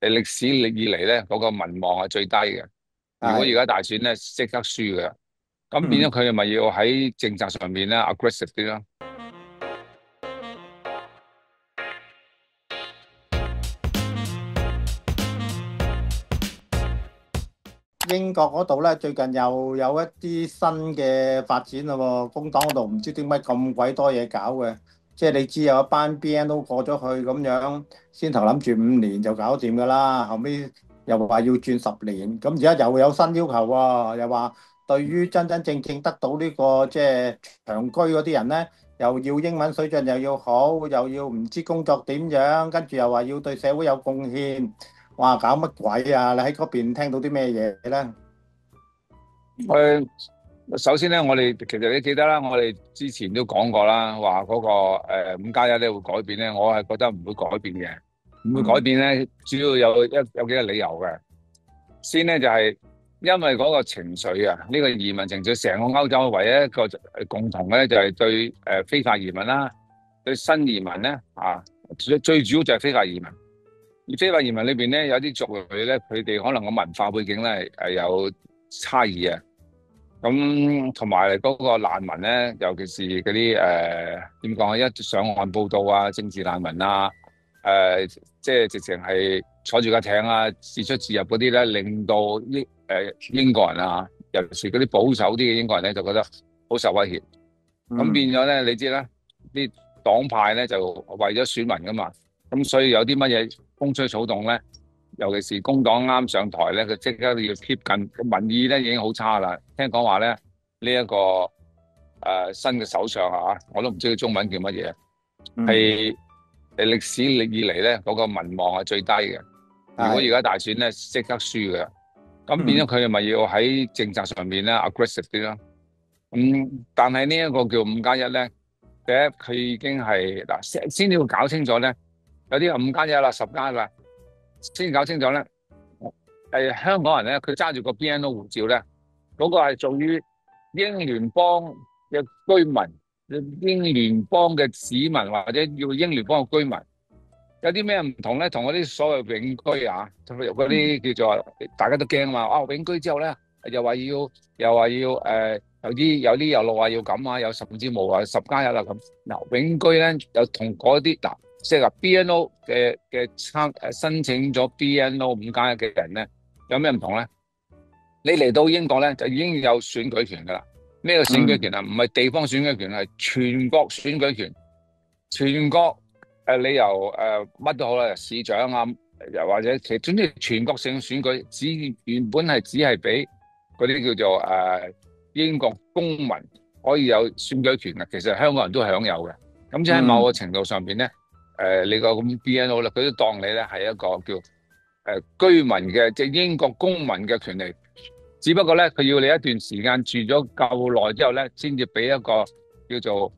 歷史以嚟咧嗰個民望係最低嘅。如果而係，家大選咧即刻輸嘅，咁變咗嗯，佢哋咪要喺政策上面咧 aggressive 啲咯。英國嗰度咧最近又有一啲新嘅發展咯喎，工黨嗰度唔知點解咁鬼多嘢搞嘅，即係你知有一班 BNO 過咗去咁樣，先頭諗住5年就搞掂㗎啦，後尾又話要轉10年，咁而家又有新要求喎，又話對於真真正正得到呢個即係長居嗰啲人咧，又要英文水準又要好，又要唔知工作點樣，跟住又話要對社會有貢獻。哇！搞乜鬼啊？你喺嗰邊聽到啲咩嘢咧？誒，首先咧，我哋其實你記得啦，我哋之前都講過啦，話嗰個5+1咧會改變咧，我係覺得唔會改變嘅。唔會改嗯，變咧，主要有幾個理由嘅。先咧就係因為嗰個情緒啊，呢個移民情緒，成個歐洲唯一一個共同嘅咧就係對非法移民啦，對新移民咧最主要就係非法移民。而非法移民裏邊咧有啲族裔咧，佢哋可能個文化背景咧係有差異啊。咁同埋嗰個難民咧，尤其是嗰啲點講啊，一上岸報道啊，政治難民啊，即係直情係坐住架艇啊，自出自入嗰啲咧，令到英國人啊，尤其是嗰啲保守啲嘅英國人咧，就覺得好受威脅。咁變嗯，咗咧，你知啦，啲黨派咧就為咗選民噶嘛，咁所以有啲乜嘢風吹草動咧，尤其是工黨啱上台咧，佢即刻要貼近個民意咧已經好差啦。聽講話咧呢一個新嘅首相啊，我都唔知佢中文叫乜嘢，嗯，係歷史以嚟咧嗰個民望係最低嘅。如果而係，家大選咧即刻輸嘅，咁變嗯，咗佢哋咪要喺政策上面咧 aggressive 啲咯。但係呢一個叫5+1咧，第一佢已經係嗱先要搞清楚咧，有啲話5+1啦、10+1啦，先搞清楚咧。香港人咧，佢揸住個 BNO 護照咧，嗰個係屬於英聯邦嘅居民、英聯邦嘅市民或者叫英聯邦嘅居民。有啲咩唔同咧？同嗰啲所謂永居啊，嗰嗯，啲叫做大家都驚啊嘛。啊，永居之後咧，又話要有啲又路話要咁啊，有甚至冇話10+1啦咁。嗱，永居咧又同嗰啲嗱，即係話 BNO 嘅申請咗 BNO 5+1嘅人咧，有咩唔同咧？你嚟到英國咧就已經有選舉權噶啦。咩個選舉嗯，權啊？唔係地方選舉權，係全國選舉權。全國你由乜都好啦，市長啊，又或者其實總之全國性選舉，原本係只係俾嗰啲叫做英國公民可以有選舉權嘅，其實香港人都享有嘅。咁即係喺某個嗯，程度上邊咧，你個咁 BNO 咧，佢都當你咧係一個叫居民嘅即係英國公民嘅權利。只不過咧，佢要你一段時間住咗夠耐之後咧，先至俾一個叫做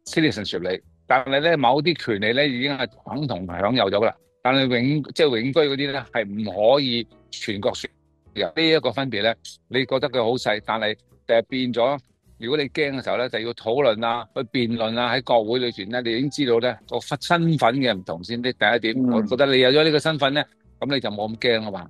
citizenship 你。但係咧，某啲權利咧已經係等同享有咗噶啦。但係即係永居嗰啲咧係唔可以全國選嘅。呢一個分別咧，你覺得佢好細，但係變咗。如果你驚嘅時候咧，就要討論啊，去辯論啊，喺國會裏邊咧，你已經知道咧個身份嘅唔同先。啲第一點，我覺嗯。得你有咗呢個身份咧，咁你就冇咁驚啊嘛。